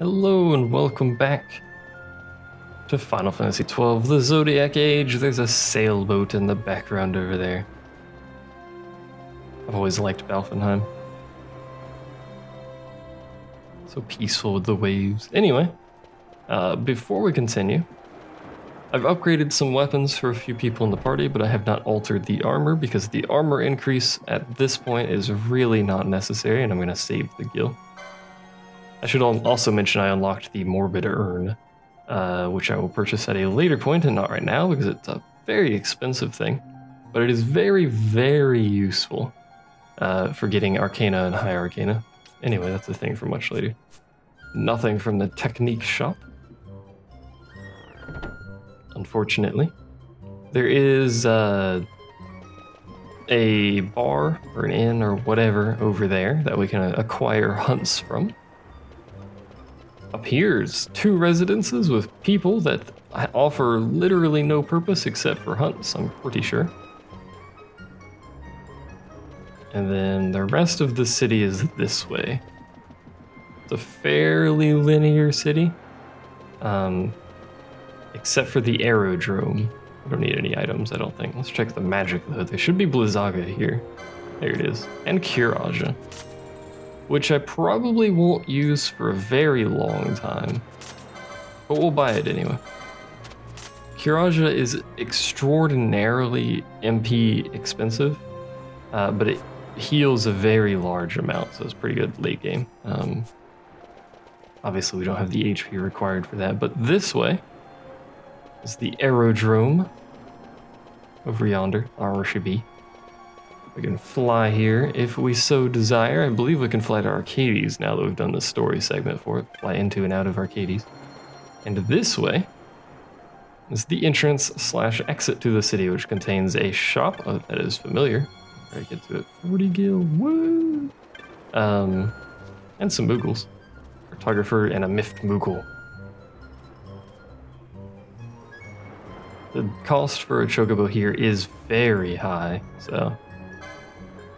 Hello and welcome back to Final Fantasy XII The Zodiac Age. There's a sailboat in the background over there. I've always liked Balfenheim. So peaceful with the waves. Anyway, before we continue, I've upgraded some weapons for a few people in the party, but I have not altered the armor because the armor increase at this point is really not necessary, and I'm going to save the gil. I should also mention I unlocked the Morbid Urn, which I will purchase at a later point and not right now because it's a very expensive thing, but it is very, very useful for getting Arcana and High Arcana. Anyway, that's a thing for much later. Nothing from the Technique shop, unfortunately. There is a bar or an inn or whatever over there that we can acquire hunts from. Up here's 2 residences with people that offer literally no purpose except for hunts, I'm pretty sure. And then the rest of the city is this way. It's a fairly linear city, except for the aerodrome. I don't need any items, I don't think. Let's check the magic though. There should be Blizzaga here. There it is. And Kiraja, which I probably won't use for a very long time, but we'll buy it anyway. Kiraja is extraordinarily MP expensive, but it heals a very large amount, so it's pretty good late game. Obviously we don't have the HP required for that, but this way is the aerodrome over yonder, or should be. We can fly here if we so desire. I believe we can fly to Arcades now that we've done the story segment for it. Fly into and out of Arcades. And this way is the entrance/exit to the city, which contains a shop that is familiar. Right, get to it. 40 gil, woo! And some Moogles. Cartographer and a Mift Moogle. The cost for a Chocobo here is very high, so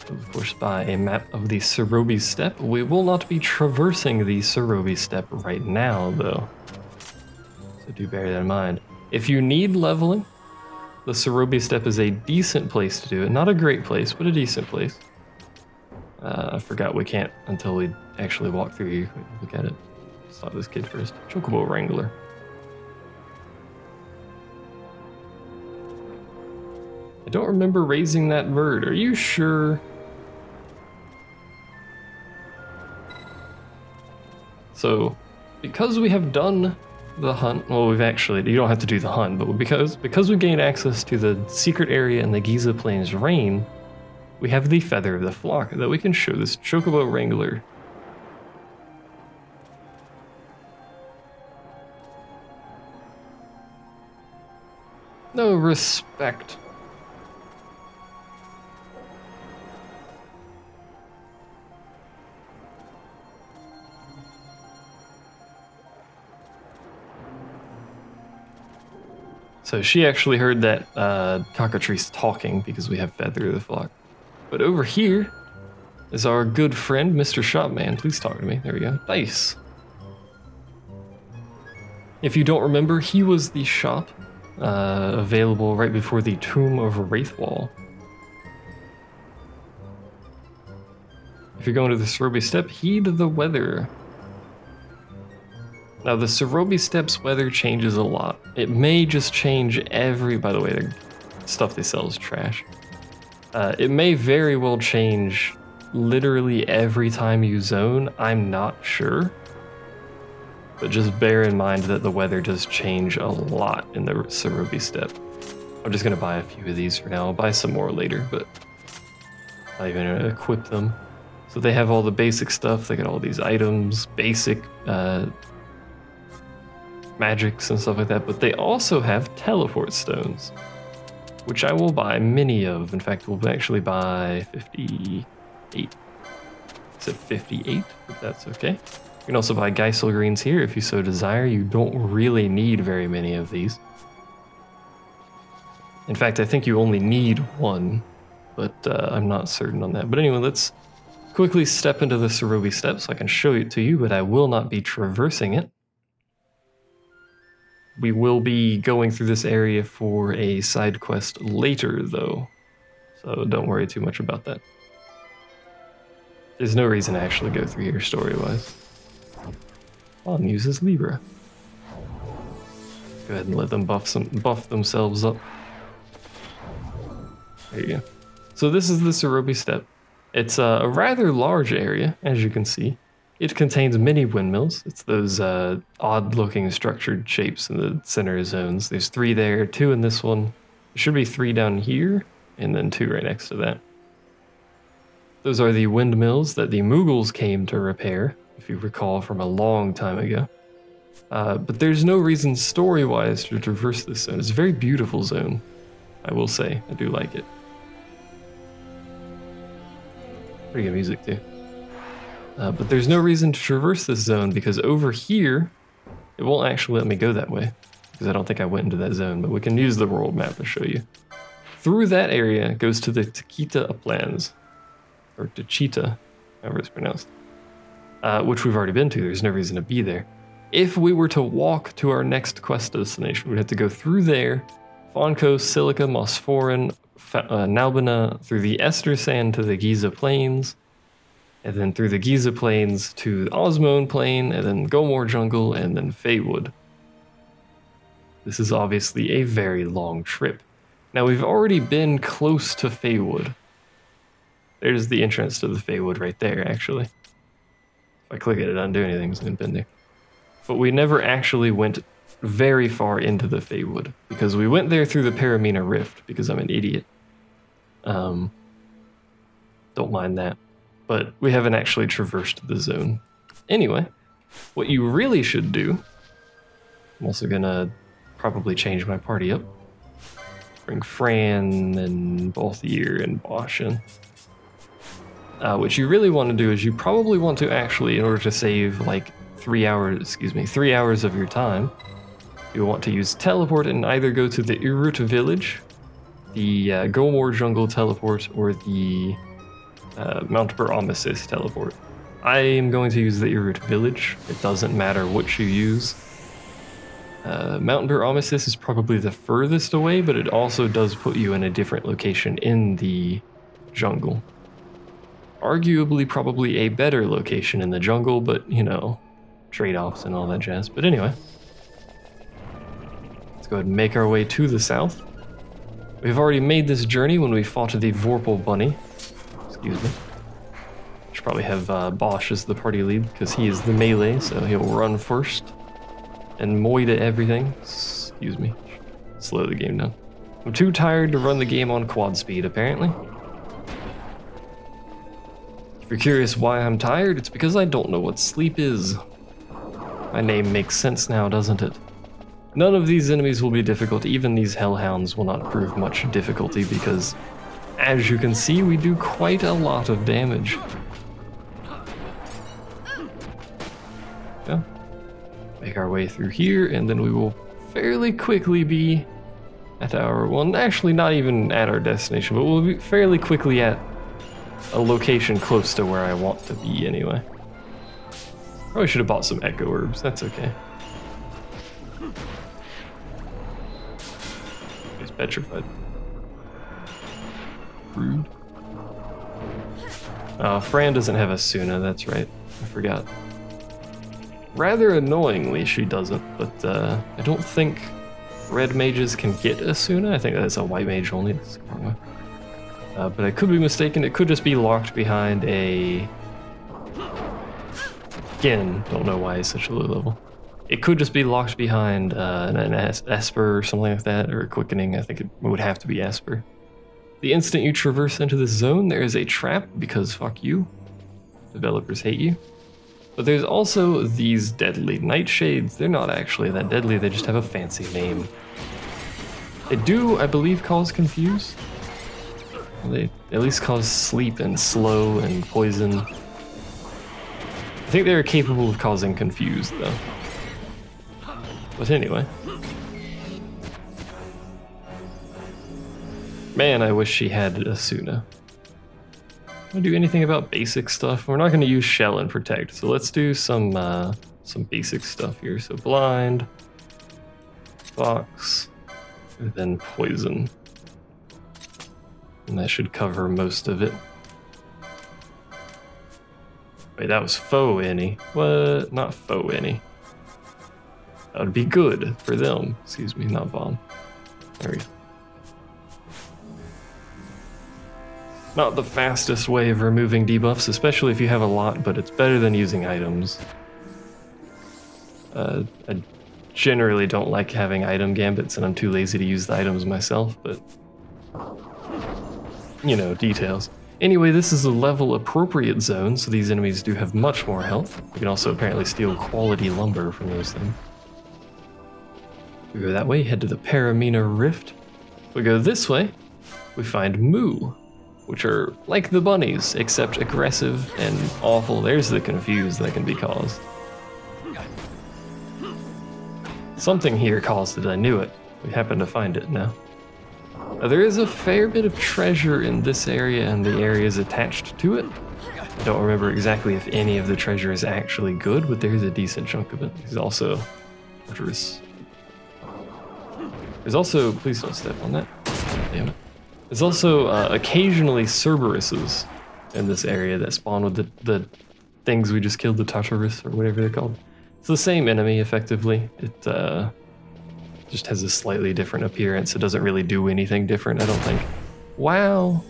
of course buy a map of the Cerobi Steppe. We will not be traversing the Cerobi Steppe right now though, so do bear that in mind. If you need leveling, the Cerobi Steppe is a decent place to do it. Not a great place, but a decent place. I forgot we can't until we actually walk through here. Look at it. Let's talk to this kid first. Chocobo Wrangler. I don't remember raising that bird. Are you sure? So, because we have done the hunt, well, we've actually, you don't have to do the hunt, but because we gained access to the secret area in the Giza Plains Rain, we have the Feather of the Flock that we can show this Chocobo Wrangler. No respect. So she actually heard that cockatrice talking because we have Feather of the Flock. But over here is our good friend, Mr. Shopman. Please talk to me. There we go. Nice. If you don't remember, he was the shop available right before the Tomb of Wraithwall. If you're going to the Cerobi Steppe, heed the weather. Now the Cerobi Steppe's weather changes a lot. It may just change by the way, the stuff they sell is trash. It may very well change literally every time you zone, I'm not sure. But just bear in mind that the weather does change a lot in the Cerobi Steppe. I'm just gonna buy a few of these for now. I'll buy some more later, but I'm not even gonna equip them. So they have all the basic stuff, they got all these items, basic magics and stuff like that, but they also have teleport stones, which I will buy many of. In fact, we'll actually buy 58. Is it 58? But that's okay. You can also buy Geisel Greens here if you so desire. You don't really need very many of these. In fact, I think you only need one, but I'm not certain on that. But anyway, let's quickly step into the Cerobi Step so I can show it to you, but I will not be traversing it. We will be going through this area for a side quest later, though, so don't worry too much about that. There's no reason to actually go through here story-wise. Mom uses Libra. Go ahead and let them buff themselves up. There you go. So this is the Cerobi Step. It's a rather large area, as you can see. It contains many windmills. It's those odd-looking structured shapes in the center zones. There's 3 there, 2 in this one. There should be 3 down here, and then 2 right next to that. Those are the windmills that the Mughals came to repair, if you recall from a long time ago. But there's no reason story-wise to traverse this zone. It's a very beautiful zone, I will say. I do like it. Pretty good music too. But there's no reason to traverse this zone because over here, it won't actually let me go that way because I don't think I went into that zone, but we can use the world map to show you. Through that area goes to the Takita Uplands, or Tachita, however it's pronounced, which we've already been to. There's no reason to be there. If we were to walk to our next quest destination, we'd have to go through there, Fonco, Silica, Mosforan, Nalbina, through the Ester Sand to the Giza Plains, and then through the Giza Plains to the Osmone Plain, and then Gomor Jungle, and then Feywood. This is obviously a very long trip. Now we've already been close to Feywood. There's the entrance to the Feywood right there, actually. If I click it, it doesn't do anything, it's been there. But we never actually went very far into the Feywood, because we went there through the Paramina Rift, because I'm an idiot. Don't mind that. But we haven't actually traversed the zone. Anyway, what you really should do, I'm also gonna probably change my party up. Bring Fran and Balthier and Bosch in. What you really want to do is you probably want to actually, in order to save like 3 hours of your time, you want to use teleport and either go to the Urut village, the Gomor Jungle teleport, or the Mount Bur-Amesis teleport. I am going to use the Urut village. It doesn't matter which you use. Mount Bur-Amesis is probably the furthest away, but it also does put you in a different location in the jungle. Arguably probably a better location in the jungle, but you know, trade-offs and all that jazz. But anyway, let's go ahead and make our way to the south. We've already made this journey when we fought the Vorpal Bunny. Excuse me. Should probably have Bosch as the party lead because he is the melee, so he'll run first and moid at everything. Excuse me. Slow the game down. I'm too tired to run the game on quad speed, apparently. If you're curious why I'm tired, it's because I don't know what sleep is. My name makes sense now, doesn't it? None of these enemies will be difficult. Even these hellhounds will not prove much difficulty because, as you can see, we do quite a lot of damage. Yeah. Make our way through here, and then we will fairly quickly be at our, well, actually not even at our destination, but we'll be fairly quickly at a location close to where I want to be anyway. Probably should have bought some echo herbs, that's okay. He's petrified. Rude. Fran doesn't have a Suna, that's right. I forgot. Rather annoyingly, she doesn't, but I don't think red mages can get a Suna. I think that's a white mage only. That's the wrong way. But I could be mistaken. It could just be locked behind a... Again, don't know why it's such a low level. It could just be locked behind an Esper or something like that, or a Quickening. I think it would have to be Esper. The instant you traverse into this zone, there is a trap, because fuck you. Developers hate you. But there's also these deadly nightshades. They're not actually that deadly, they just have a fancy name. They do, I believe, cause confuse. They at least cause sleep and slow and poison. I think they're capable of causing confuse, though. But anyway. Man, I wish she had a Suna. Can I do anything about basic stuff? We're not going to use shell and protect, so let's do some basic stuff here. So blind, fox, and then poison. And that should cover most of it. Wait, that was faux any. What? Not faux any. That would be good for them. Excuse me, not bomb. There we go. Not the fastest way of removing debuffs, especially if you have a lot, but it's better than using items. I generally don't like having item gambits, and I'm too lazy to use the items myself, but you know, details. Anyway, this is a level appropriate zone, so these enemies do have much more health. You can also apparently steal quality lumber from those things. If we go that way, head to the Paramina Rift. If we go this way, we find Moo, which are like the bunnies, except aggressive and awful. There's the confuse that can be caused. Something here caused it, I knew it. We happen to find it now. Now, there is a fair bit of treasure in this area and the areas attached to it. I don't remember exactly if any of the treasure is actually good, but there's a decent chunk of it. There's also treacherous. There's also, please don't step on that. Damn it. There's also occasionally Cerberuses in this area that spawn with the things we just killed, the Tartarus or whatever they're called. It's the same enemy, effectively. It just has a slightly different appearance. It doesn't really do anything different, I don't think. Wow!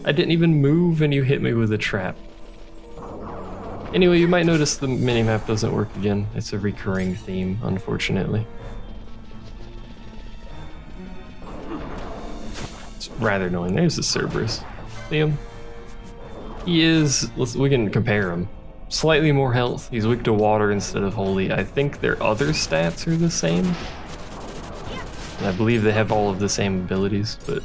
I didn't even move and you hit me with a trap. Anyway, you might notice the minimap doesn't work again. It's a recurring theme, unfortunately. Rather annoying. There's the Cerberus. See him? He is, we can compare him. Slightly more health. He's weak to water instead of holy. I think their other stats are the same. And I believe they have all of the same abilities, but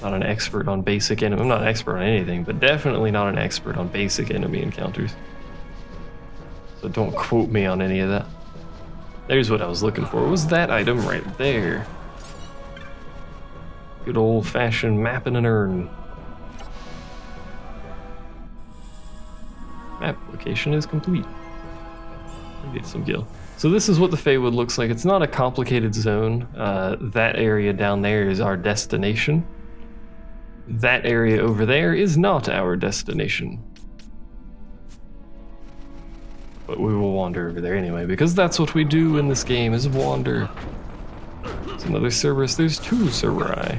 not an expert on basic enemy. I'm not an expert on anything, but definitely not an expert on basic enemy encounters. So don't quote me on any of that. There's what I was looking for. What was that item right there? Good old-fashioned map in an urn. Map location is complete. We get some gil. So this is what the Feywood looks like. It's not a complicated zone. That area down there is our destination. That area over there is not our destination. But we will wander over there anyway, because that's what we do in this game, is wander. There's another Cerberus. There's two Cerberi.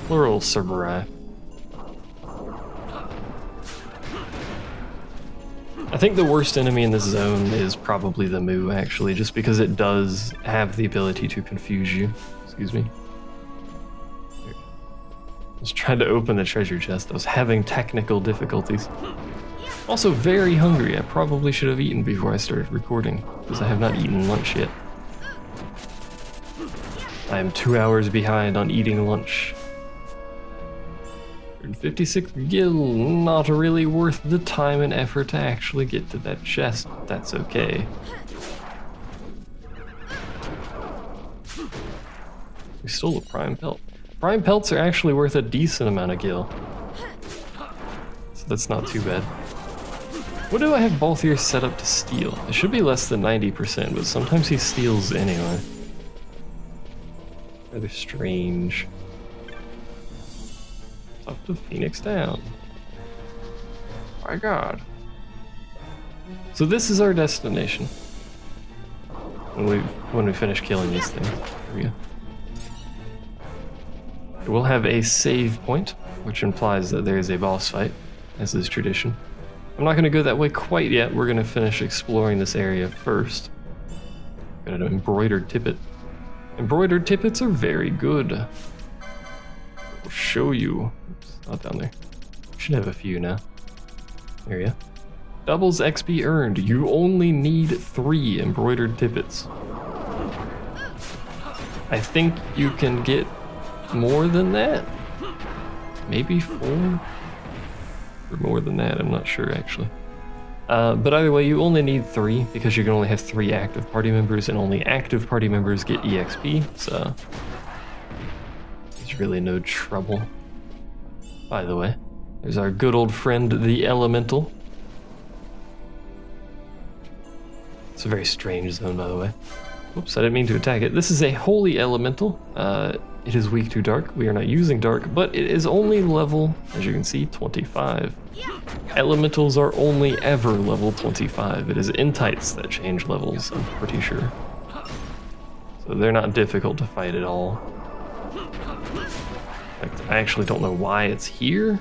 Plural Cerberi. I think the worst enemy in this zone is probably the Moo, actually, just because it does have the ability to confuse you. Excuse me. I was trying to open the treasure chest. I was having technical difficulties. Also very hungry. I probably should have eaten before I started recording, because I have not eaten lunch yet. I am 2 hours behind on eating lunch. 156 gil, not really worth the time and effort to actually get to that chest. That's okay. We stole a prime pelt. Prime pelts are actually worth a decent amount of gil. So that's not too bad. What do I have Balthier set up to steal? It should be less than 90%, but sometimes he steals anyway. Rather strange. Up to Phoenix Down. My god. So this is our destination. When we finish killing these things. There we go. We'll have a save point, which implies that there is a boss fight, as is tradition. I'm not going to go that way quite yet. We're going to finish exploring this area first. Got an embroidered tippet. Embroidered tippets are very good. I'll show you. Oops, not down there. Should have a few now. There you go. Doubles XP earned. You only need 3 embroidered tippets. I think you can get more than that. Maybe 4? Or more than that, I'm not sure actually. But either way, you only need 3 because you can only have 3 active party members, and only active party members get EXP, so there's really no trouble. by the way. There's our good old friend, the Elemental. It's a very strange zone, by the way. Oops, I didn't mean to attack it. This is a Holy Elemental. It is weak to Dark. We are not using Dark, but it is only level, as you can see, 25. Elementals are only ever level 25. It is Entites that change levels, I'm pretty sure. So they're not difficult to fight at all. In fact, I actually don't know why it's here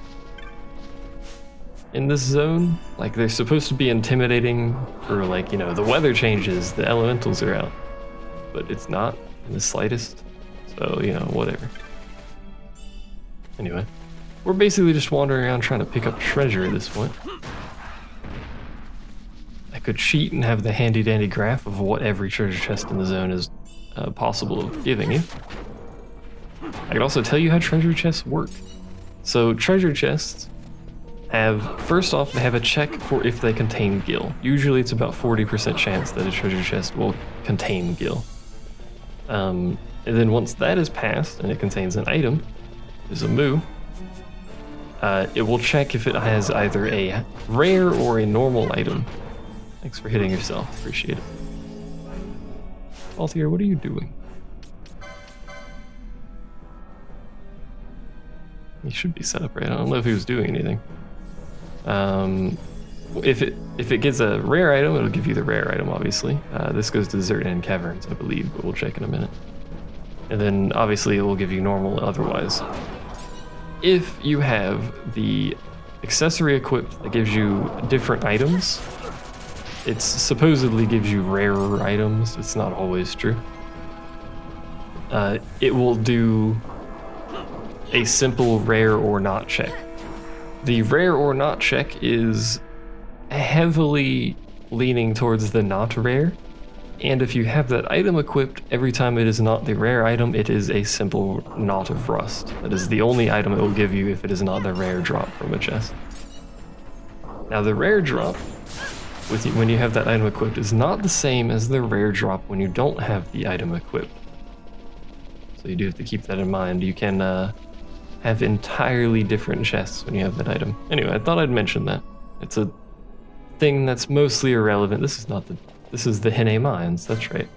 in this zone. Like, they're supposed to be intimidating for, like, you know, the weather changes, the elementals are out. But it's not in the slightest. So, you know, whatever. Anyway, we're basically just wandering around trying to pick up treasure at this point. I could cheat and have the handy dandy graph of what every treasure chest in the zone is possible of giving you. I could also tell you how treasure chests work. So treasure chests have, first off, they have a check for if they contain gil. Usually it's about 40% chance that a treasure chest will contain gil. And then once that is passed and it contains an item, there's a moo, it will check if it has either a rare or a normal item. Thanks for hitting yourself, appreciate it. Altier, what are you doing? He should be set up right. I don't know if he was doing anything. If it gets a rare item, it'll give you the rare item, obviously. This goes to Desert and Caverns, I believe, but we'll check in a minute. And then, obviously, it will give you normal otherwise. If you have the accessory equipped that gives you different items, it supposedly gives you rarer items. It's not always true. It will do a simple rare or not check. The rare or not check is heavily leaning towards the not rare, and if you have that item equipped, every time it is not the rare item, it is a simple knot of rust. That is the only item it will give you if it is not the rare drop from a chest. Now the rare drop, when you have that item equipped, is not the same as the rare drop when you don't have the item equipped. So you do have to keep that in mind. You can have entirely different chests when you have that item. Anyway, I thought I'd mention that. It's a thing that's mostly irrelevant. This is the Hine Mines, that's right.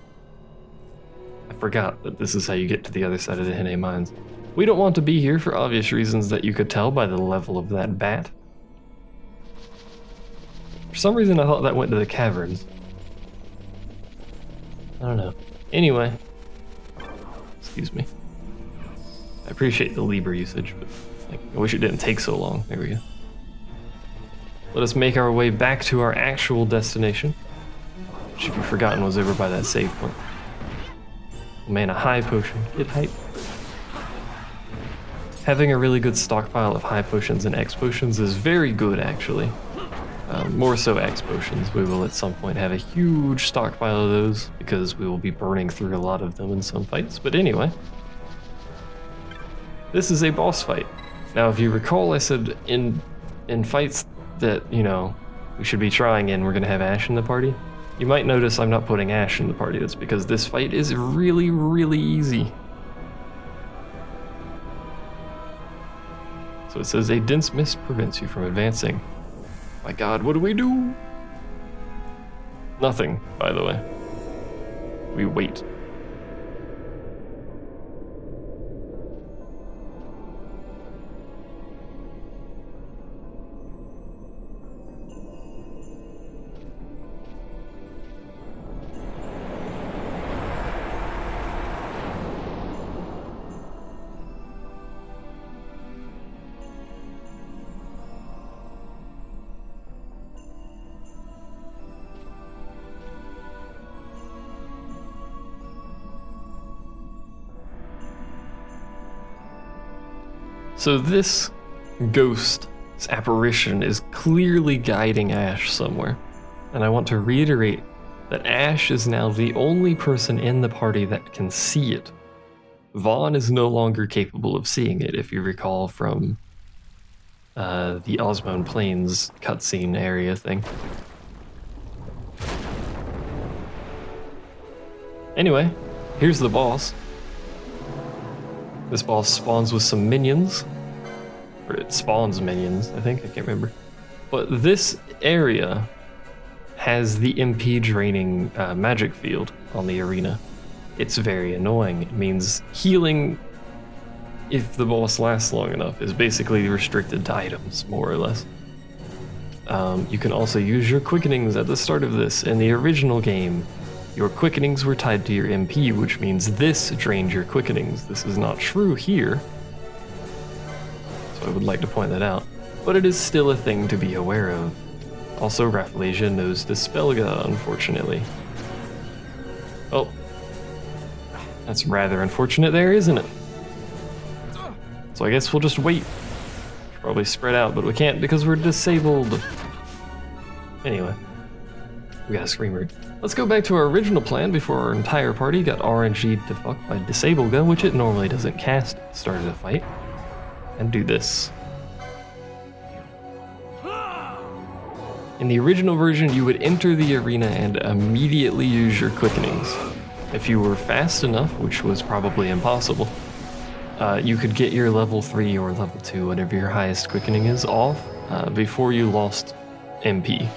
I forgot that this is how you get to the other side of the Hine Mines. We don't want to be here for obvious reasons that you could tell by the level of that bat. For some reason I thought that went to the caverns. I don't know. Anyway. Excuse me. I appreciate the Libre usage, but I wish it didn't take so long. There we go. Let us make our way back to our actual destination, which, if you've forgotten, was over by that save point. Oh man, a high potion. Get hype. Having a really good stockpile of high potions and X potions is very good, actually. More so X potions. We will at some point have a huge stockpile of those because we will be burning through a lot of them in some fights. But anyway, this is a boss fight. Now, if you recall, I said in fights that, you know, we should be trying in, we're going to have Ash in the party. You might notice I'm not putting Ash in the party. That's because this fight is really, really easy. So it says a dense mist prevents you from advancing. My god, what do we do? Nothing, by the way. We wait. So this ghost, this apparition, is clearly guiding Ash somewhere. And I want to reiterate that Ash is now the only person in the party that can see it. Vaughn is no longer capable of seeing it, if you recall from the Osmond Plains cutscene area thing. Anyway, here's the boss. This boss spawns with some minions. or it spawns minions, I think, I can't remember. But this area has the MP draining magic field on the arena. It's very annoying. It means healing, if the boss lasts long enough, is basically restricted to items, more or less. You can also use your quickenings at the start of this. In the original game, your quickenings were tied to your MP, which means this drained your quickenings. This is not true here, so I would like to point that out. But it is still a thing to be aware of. Also, Rafflesia knows Dispelga, unfortunately. Oh, that's rather unfortunate there, isn't it? So I guess we'll just wait. Should probably spread out, but we can't because we're disabled. Anyway, we got a Screamer. Let's go back to our original plan before our entire party got RNG'd to fuck by Disablga, which it normally doesn't cast at the start of the fight, and do this. In the original version, you would enter the arena and immediately use your quickenings. If you were fast enough, which was probably impossible, you could get your level 3 or level 2, whatever your highest quickening is, off before you lost MP.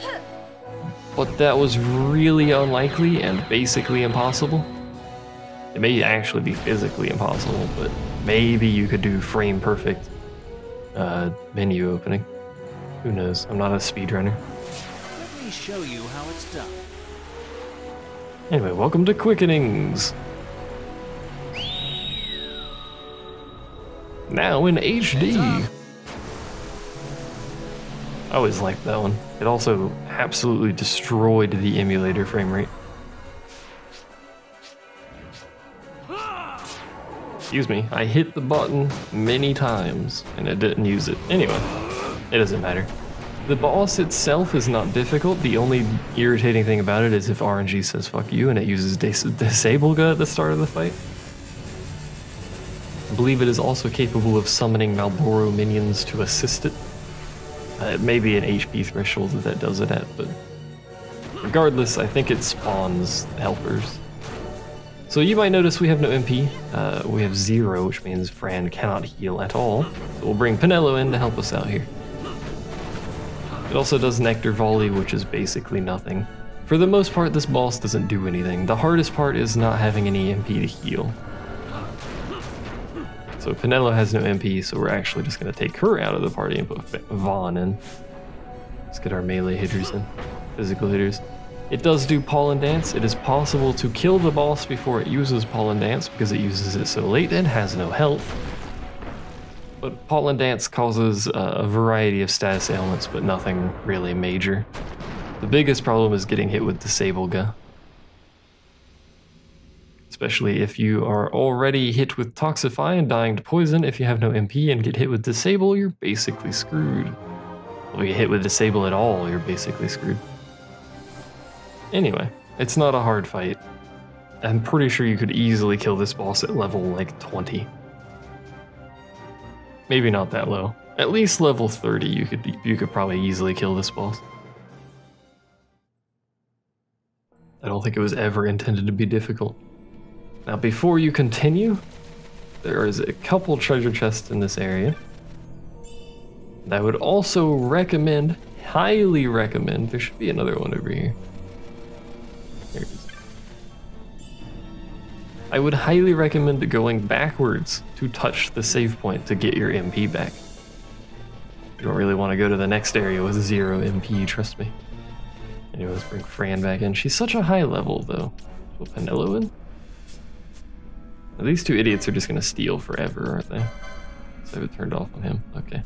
But that was really unlikely and basically impossible. It may actually be physically impossible, but maybe you could do frame perfect menu opening. Who knows? I'm not a speedrunner. Let me show you how it's done. Anyway, welcome to Quickenings. Now in HD. I always liked that one. It also absolutely destroyed the emulator frame rate. Excuse me, I hit the button many times and I didn't use it. Anyway, it doesn't matter. The boss itself is not difficult. The only irritating thing about it is if RNG says fuck you and it uses Disablga at the start of the fight. I believe it is also capable of summoning Malboro minions to assist it. It may be an HP threshold that does it at, but regardless, I think it spawns helpers. So you might notice we have no MP. We have 0, which means Fran cannot heal at all. So we'll bring Pinello in to help us out here. It also does Nectar Volley, which is basically nothing. For the most part, this boss doesn't do anything. The hardest part is not having any MP to heal. So Pinello has no MP, so we're actually just going to take her out of the party and put Vaughn in. Let's get our melee hitters in, physical hitters. It does do Pollen Dance. It is possible to kill the boss before it uses Pollen Dance because it uses it so late and has no health. But Pollen Dance causes a variety of status ailments, but nothing really major. The biggest problem is getting hit with Disablga. Especially if you are already hit with Toxify and dying to poison. If you have no MP and get hit with Disable, you're basically screwed. If you get hit with Disable at all, you're basically screwed. Anyway, it's not a hard fight. I'm pretty sure you could easily kill this boss at level like 20. Maybe not that low. At least level 30 you could probably easily kill this boss. I don't think it was ever intended to be difficult. Now before you continue, there is a couple treasure chests in this area. And I would also recommend, highly recommend, there should be another one over here. There it is. I would highly recommend going backwards to touch the save point to get your MP back. You don't really want to go to the next area with 0 MP, trust me. Anyway, let's bring Fran back in. She's such a high level though. Put Pinello in. Now, these two idiots are just gonna steal forever, aren't they? So I have it turned off on him. Okay.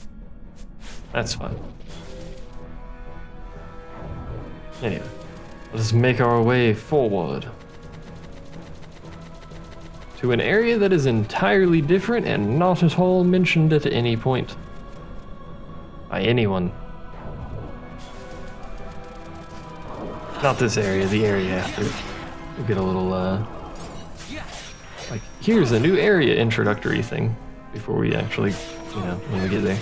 That's fine. Anyway, let's make our way forward to an area that is entirely different and not at all mentioned at any point by anyone. Not this area, the area after. We'll get a little, like, here's a new area introductory thing before we actually, you know, when we get there.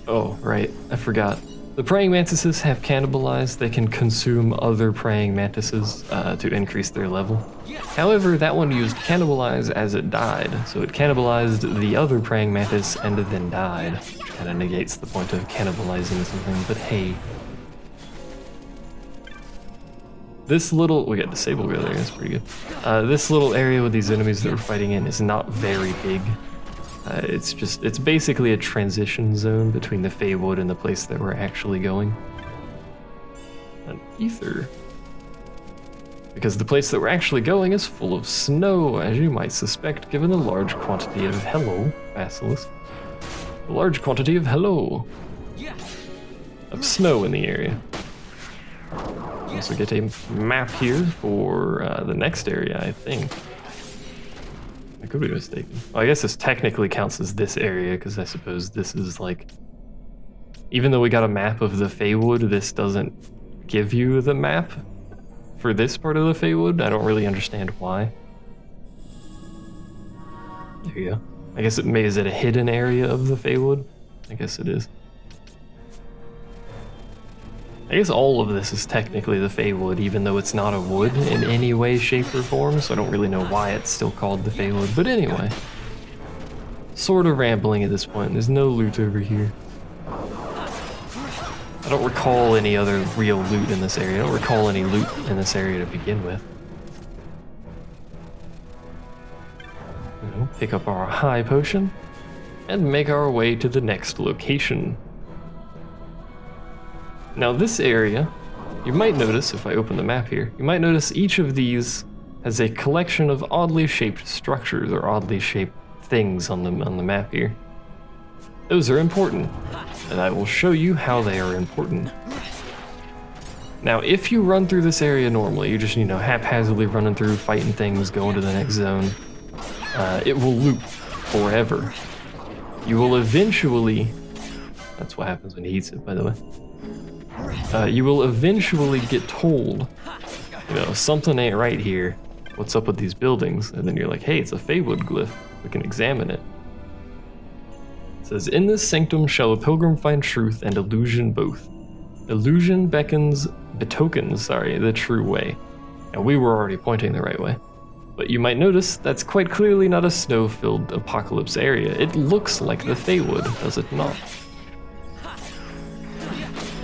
Oh, right, I forgot. The praying mantises have cannibalized. They can consume other praying mantises to increase their level. However, that one used cannibalize as it died, so it cannibalized the other praying mantis and then died. Kind of negates the point of cannibalizing something, but hey. This little, we got disabled earlier, that's pretty good. This little area with these enemies that we're fighting in is not very big. It's basically a transition zone between the Feywood and the place that we're actually going. An ether. Because the place that we're actually going is full of snow, as you might suspect, given the large quantity of hello, basilisk. A large quantity of hello. Of snow in the area. We also get a map here for the next area, I think. I could be mistaken. Well, I guess this technically counts as this area, because I suppose this is like... Even though we got a map of the Feywood, this doesn't give you the map for this part of the Feywood. I don't really understand why. There you go. I guess is it a hidden area of the Feywood? I guess it is. I guess all of this is technically the Feywood, even though it's not a wood in any way, shape, or form, so I don't really know why it's still called the Feywood. But anyway, sort of rambling at this point. There's no loot over here. I don't recall any other real loot in this area. I don't recall any loot in this area to begin with. Pick up our high potion and make our way to the next location. Now this area, you might notice, if I open the map here, you might notice each of these has a collection of oddly shaped structures or oddly shaped things on the map here. Those are important, and I will show you how they are important. Now if you run through this area normally, you're just, haphazardly running through, fighting things, going to the next zone, it will loop forever. You will eventually, that's what happens when he eats it, by the way. You will eventually get told, something ain't right here. What's up with these buildings? And then you're like, hey, it's a Feywood glyph. We can examine it. It says, in this sanctum shall a pilgrim find truth and illusion both. Illusion betokens, the true way. Now we were already pointing the right way. But you might notice that's quite clearly not a snow-filled apocalypse area. It looks like the Feywood, does it not?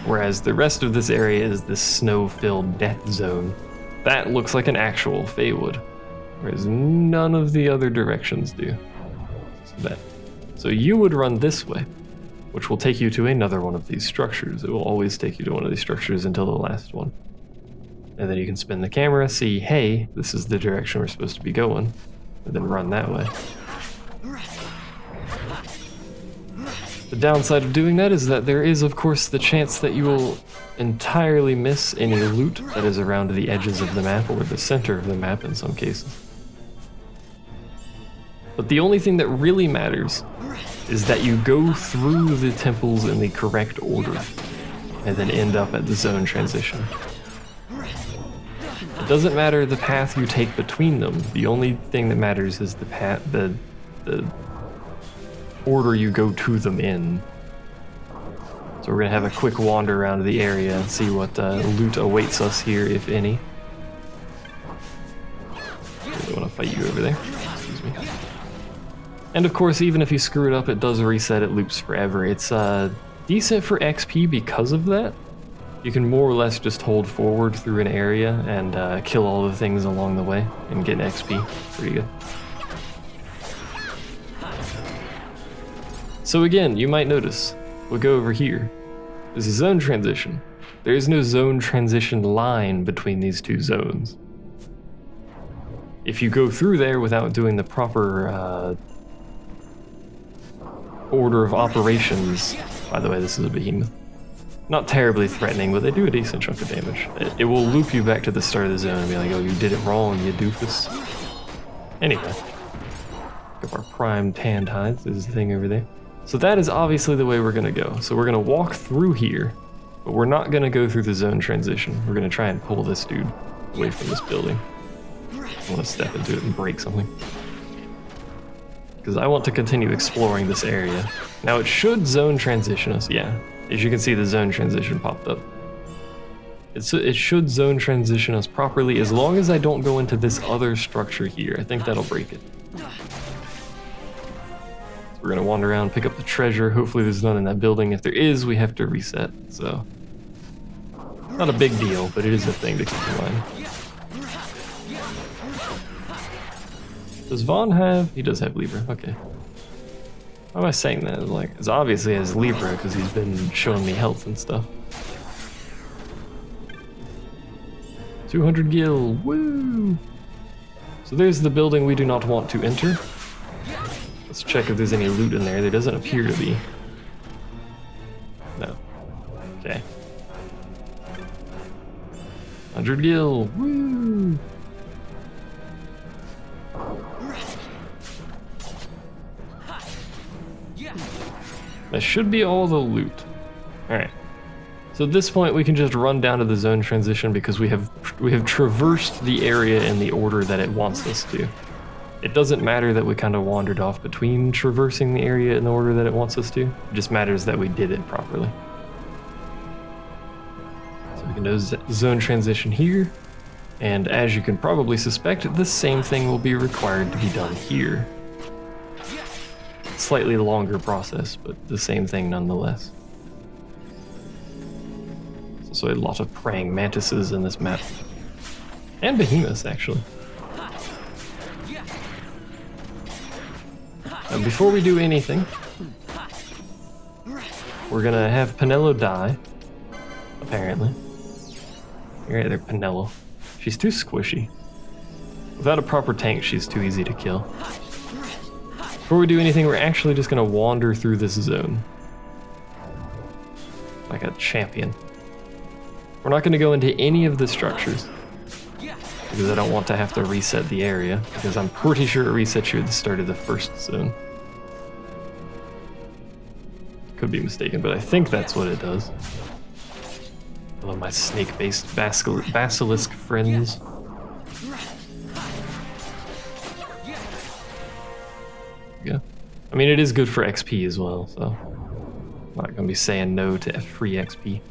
Whereas the rest of this area is this snow-filled death zone. That looks like an actual Feywood, whereas none of the other directions do. So you would run this way, which will take you to another one of these structures. It will always take you to one of these structures until the last one. And then you can spin the camera, see, hey, this is the direction we're supposed to be going, and then run that way. The downside of doing that is that there is, of course, the chance that you will entirely miss any loot that is around the edges of the map or the center of the map in some cases. But the only thing that really matters is that you go through the temples in the correct order and then end up at the zone transition. It doesn't matter the path you take between them. The only thing that matters is the order you go to them in. So we're gonna have a quick wander around the area and see what loot awaits us here, if any. I don't want to fight you over there. Excuse me. And of course, even if you screw it up, it does reset. It loops forever. It's decent for XP because of that. You can more or less just hold forward through an area and kill all the things along the way and get XP. Pretty good. So again, you might notice, we'll go over here. There's a zone transition. There is no zone transition line between these two zones. If you go through there without doing the proper order of operations, by the way, this is a behemoth. Not terribly threatening, but they do a decent chunk of damage. It will loop you back to the start of the zone and be like, oh, you did it wrong, you doofus. Anyway, pick up our prime tanned hides. There's the thing over there. So that is obviously the way we're gonna go. So we're gonna walk through here, but we're not gonna go through the zone transition. We're gonna try and pull this dude away from this building. I wanna step into it and break something. Because I want to continue exploring this area. Now it should zone transition us, yeah. As you can see, the zone transition popped up. It should zone transition us properly as long as I don't go into this other structure here. I think that'll break it. So we're gonna wander around, pick up the treasure. Hopefully there's none in that building. If there is, we have to reset. So, not a big deal, but it is a thing to keep in mind. Does Vaughn have? He does have Libra. Okay. Why am I saying that? Like, it's obviously has Libra because he's been showing me health and stuff. 200 gil, woo! So there's the building we do not want to enter. Let's check if there's any loot in there. There doesn't appear to be. No. Okay. 100 gil, woo! That should be all the loot. Alright. So at this point we can just run down to the zone transition because we have traversed the area in the order that it wants us to. It doesn't matter that we kind of wandered off between traversing the area in the order that it wants us to. It just matters that we did it properly. So we can do zone transition here. And as you can probably suspect, the same thing will be required to be done here. Slightly longer process, but the same thing nonetheless. There's also a lot of praying mantises in this map. And behemoths, actually. Now, before we do anything, we're gonna have Penelo die, apparently. You're right there, Penelo. She's too squishy. Without a proper tank, she's too easy to kill. Before we do anything, we're actually just gonna wander through this zone. Like a champion. We're not gonna go into any of the structures. Because I don't want to have to reset the area. Because I'm pretty sure it resets you at the start of the first zone. Could be mistaken, but I think that's what it does. Hello, my snake-based basilisk friends. Yeah. I mean, it is good for XP as well, so I'm not gonna be saying no to free XP.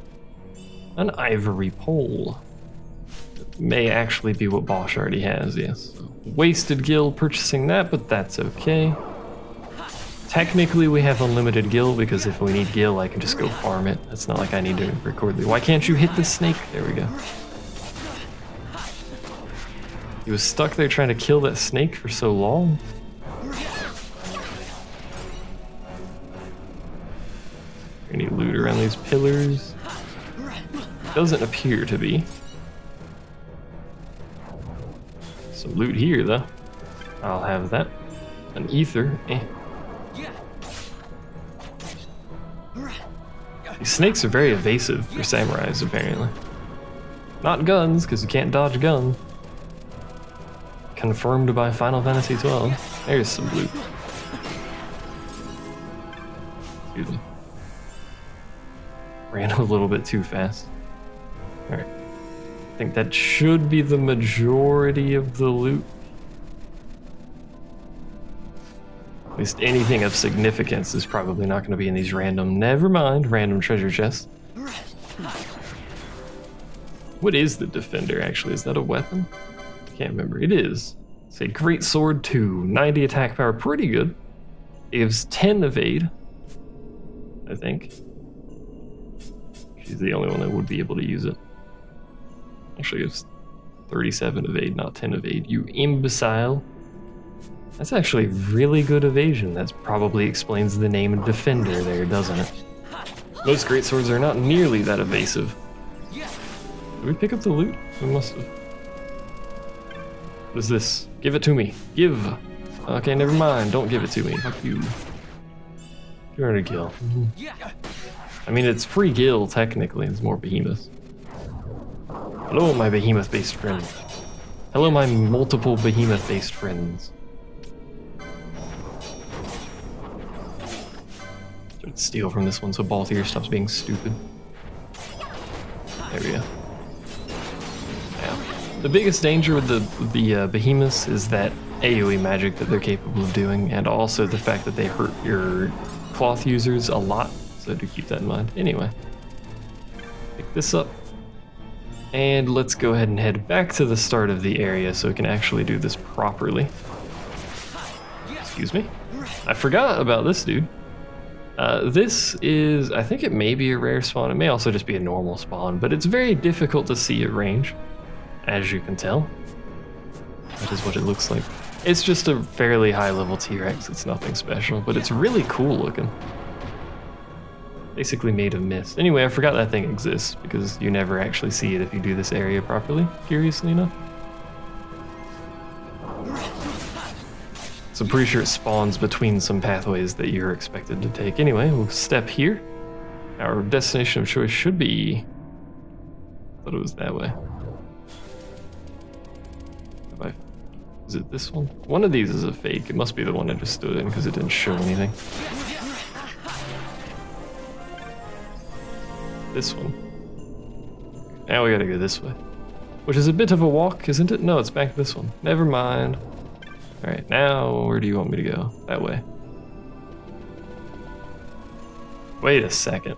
An ivory pole. It may actually be what Bosch already has, yes. So, wasted gil purchasing that, but that's okay. Technically, we have unlimited gil because if we need gil, I can just go farm it. It's not like I need to record the. Why can't you hit the snake? There we go. He was stuck there trying to kill that snake for so long. Any loot around these pillars? Doesn't appear to be. Some loot here, though. I'll have that. An ether. Eh. These snakes are very evasive for samurais, apparently. Not guns, because you can't dodge guns. Confirmed by Final Fantasy XII. There's some loot. Excuse me. Ran a little bit too fast. Alright. I think that should be the majority of the loot. At least anything of significance is probably not going to be in these random, never mind, random treasure chests. What is the defender, actually? Is that a weapon? I can't remember. It is. It's a great sword 2, 90 attack power, pretty good. It gives 10 evade, I think. She's the only one that would be able to use it. Actually gives 37 evade, not 10 evade. You imbecile. That's actually really good evasion. That probably explains the name Defender there, doesn't it? Most greatswords are not nearly that evasive. Did we pick up the loot? We must have. What is this? Give it to me. Give. Okay, never mind. Don't give it to me. Fuck you. 200 gil. I mean, it's free gil, technically. It's more behemoths. Hello, my behemoth-based friends. Hello, my multiple behemoth-based friends. Should steal from this one so Balthier stops being stupid. There we go. Yeah. The biggest danger with the behemoths is that AoE magic that they're capable of doing, and also the fact that they hurt your cloth users a lot. so do keep that in mind. Anyway, pick this up, and let's go ahead and head back to the start of the area so we can actually do this properly. Excuse me. I forgot about this dude. This is, I think it may be a rare spawn. It may also just be a normal spawn, but it's very difficult to see at range, as you can tell. That is what it looks like. It's just a fairly high level T-Rex. It's nothing special, but it's really cool looking. Basically made of mist. Anyway, I forgot that thing exists because you never actually see it if you do this area properly, curiously enough. So I'm pretty sure it spawns between some pathways that you're expected to take. Anyway, we'll step here. Our destination of choice should be... I thought it was that way. Is it this one? One of these is a fake. It must be the one I just stood in because it didn't show anything. This one. Now we gotta go this way. Which is a bit of a walk, isn't it? No, it's back this one. Never mind. Alright, now where do you want me to go? That way. Wait a second.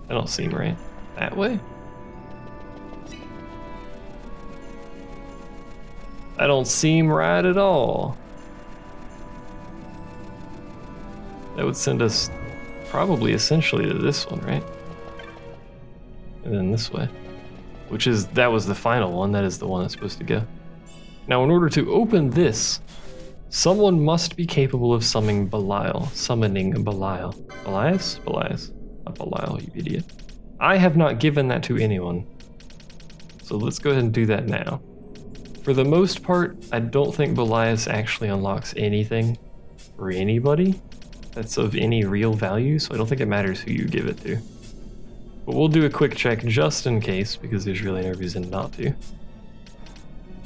That don't seem right. That way? That don't seem right at all. That would send us probably essentially to this one, right? And then this way. Which is, that was the final one. That is the one that's supposed to go. Now, in order to open this, someone must be capable of summoning Belial. Summoning Belial. Belias? Belias. Not Belial, you idiot. I have not given that to anyone. So let's go ahead and do that now. For the most part, I don't think Belias actually unlocks anything for anybody that's of any real value, so I don't think it matters who you give it to. But we'll do a quick check just in case, because there's really no reason not to.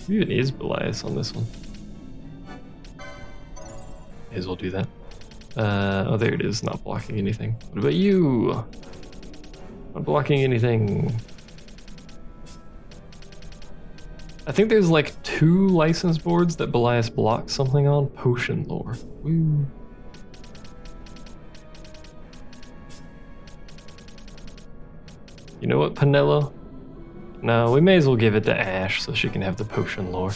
Who even is Belias on this one? May as well do that. Oh, there it is, not blocking anything. What about you? Not blocking anything. I think there's like 2 license boards that Belias blocks something on. Potion lore. Woo. You know what, Penelo? No, we may as well give it to Ash so she can have the potion lore.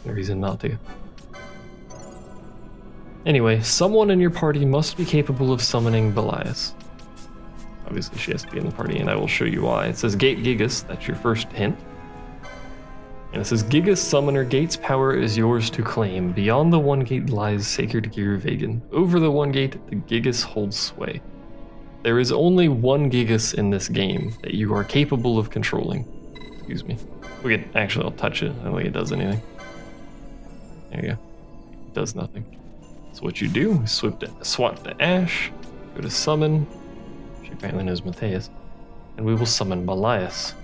No reason not to. Anyway, someone in your party must be capable of summoning Belias. Obviously she has to be in the party, and I will show you why. It says Gate Gigas, that's your first hint. And it says, Gigas Summoner, Gate's power is yours to claim. Beyond the one gate lies Sacred Gear Vegan. Over the one gate, the Gigas holds sway. There is only one Gigas in this game that you are capable of controlling. Excuse me. We can, actually, I'll touch it. I don't think it does anything. There you go. It does nothing. So what you do is swap to Ash, go to summon. She apparently knows Matthias. And we will summon Belias.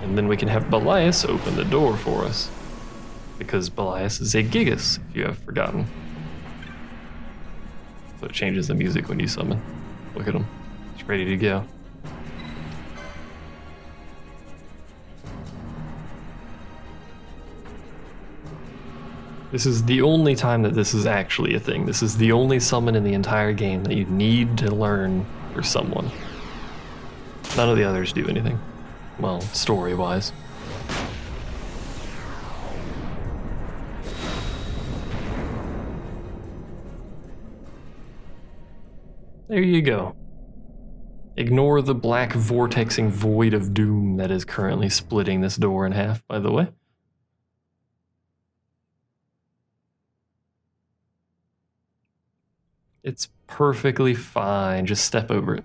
And then we can have Belias open the door for us. Because Belias is a Gigas, if you have forgotten. So it changes the music when you summon. Look at him. It's ready to go. This is the only time that this is actually a thing. This is the only summon in the entire game that you need to learn for someone. None of the others do anything. Well, story-wise. There you go. Ignore the black vortexing void of doom that is currently splitting this door in half, by the way. It's perfectly fine. Just step over it.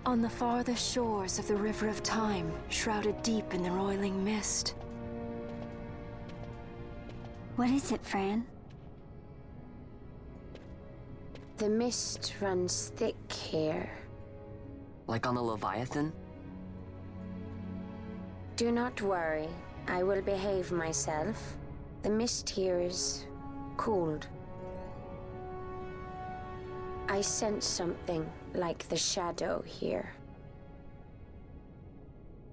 On the farthest shores of the River of Time, shrouded deep in the roiling mist. What is it, Fran? The mist runs thick here. Like on the Leviathan? Do not worry. I will behave myself. The mist here is cooled. I sense something like the shadow here.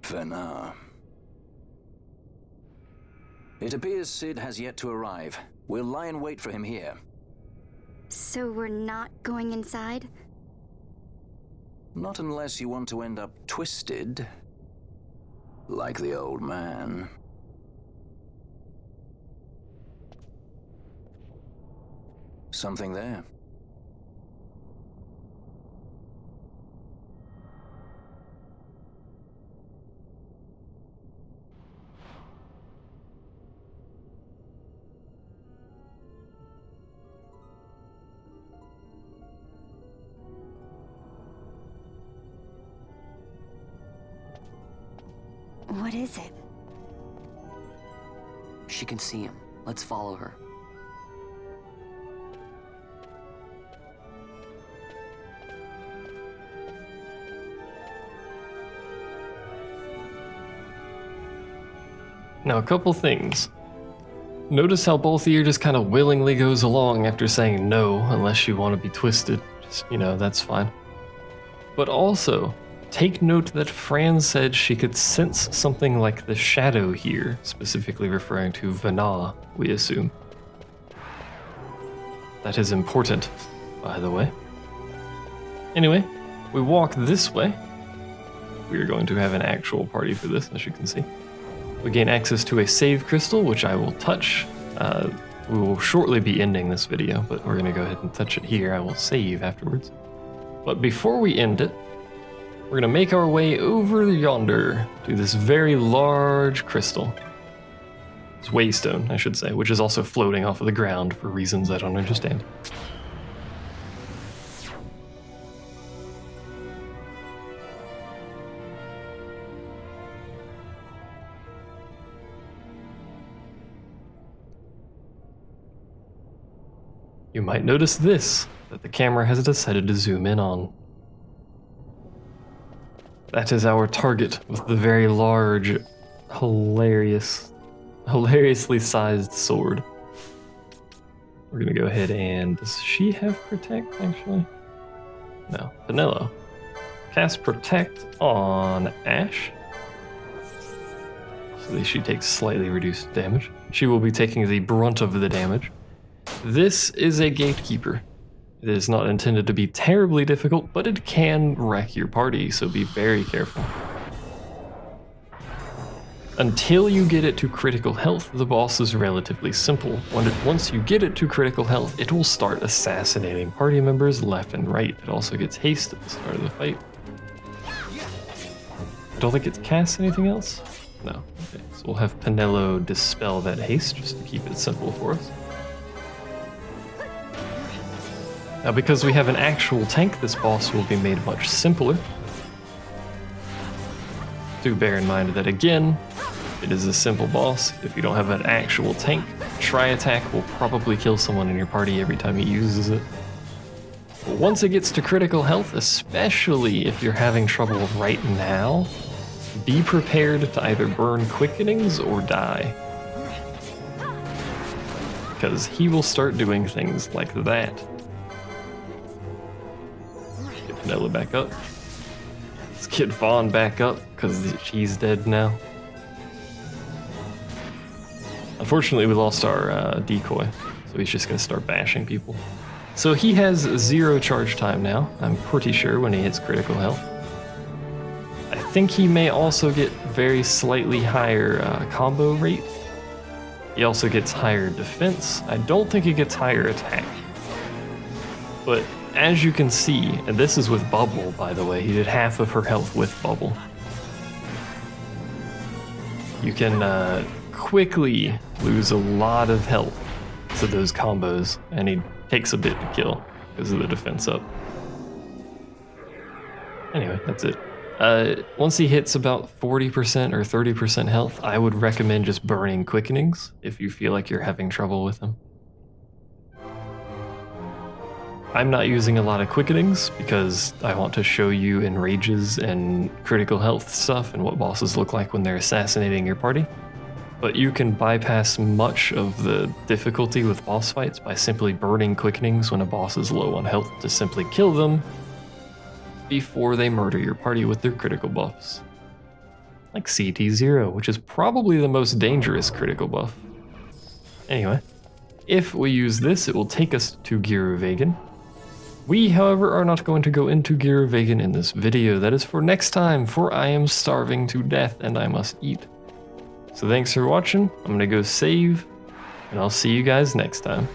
Vena. It appears Sid has yet to arrive. We'll lie in wait for him here. So we're not going inside? Not unless you want to end up twisted. Like the old man. Something there. What is it? She can see him. Let's follow her. Now, a couple things. Notice how Balthier just kind of willingly goes along after saying no, unless you want to be twisted. Just, that's fine. But also, take note that Fran said she could sense something like the shadow here, specifically referring to Vena, we assume. That is important, by the way. Anyway, we walk this way. We are going to have an actual party for this, as you can see. We gain access to a save crystal, which I will touch. We will shortly be ending this video, but we're going to go ahead and touch it here. I will save afterwards. But before we end it, we're going to make our way over yonder to this very large crystal. It's waystone, I should say, which is also floating off of the ground for reasons I don't understand. You might notice this, that the camera has decided to zoom in on. That is our target with the very large, hilariously sized sword. We're gonna go ahead and, does she have Protect, actually? No, Vanilla. Cast Protect on Ash. So she takes slightly reduced damage. She will be taking the brunt of the damage. This is a gatekeeper. It is not intended to be terribly difficult, but it can wreck your party, so be very careful. Until you get it to critical health, the boss is relatively simple. Once you get it to critical health, it will start assassinating party members left and right. It also gets haste at the start of the fight. I don't think it casts anything else? No. Okay, so we'll have Penelo dispel that haste just to keep it simple for us. Now, because we have an actual tank, this boss will be made much simpler. Do bear in mind that, again, it is a simple boss. If you don't have an actual tank, Tri-Attack will probably kill someone in your party every time he uses it. But once it gets to critical health, especially if you're having trouble right now, be prepared to either burn quickenings or die. Because he will start doing things like that. Vanilla back up. Let's get Vaughn back up, because she's dead now. Unfortunately, we lost our decoy, so he's just going to start bashing people. So he has 0 charge time now, I'm pretty sure, when he hits critical health. I think he may also get very slightly higher combo rate. He also gets higher defense. I don't think he gets higher attack. But as you can see, and this is with Bubble, by the way, he did half of her health with Bubble. You can quickly lose a lot of health to those combos, and he takes a bit to kill because of the defense up. Anyway, that's it. Once he hits about 40% or 30% health, I would recommend just burning quickenings if you feel like you're having trouble with him. I'm not using a lot of quickenings because I want to show you enrages and critical health stuff and what bosses look like when they're assassinating your party. But you can bypass much of the difficulty with boss fights by simply burning quickenings when a boss is low on health to simply kill them before they murder your party with their critical buffs. Like CT0, which is probably the most dangerous critical buff. Anyway, if we use this, it will take us to Giruvegan. We, however, are not going to go into Giruvegan in this video. That is for next time, for I am starving to death and I must eat. So thanks for watching. I'm gonna go save, and I'll see you guys next time.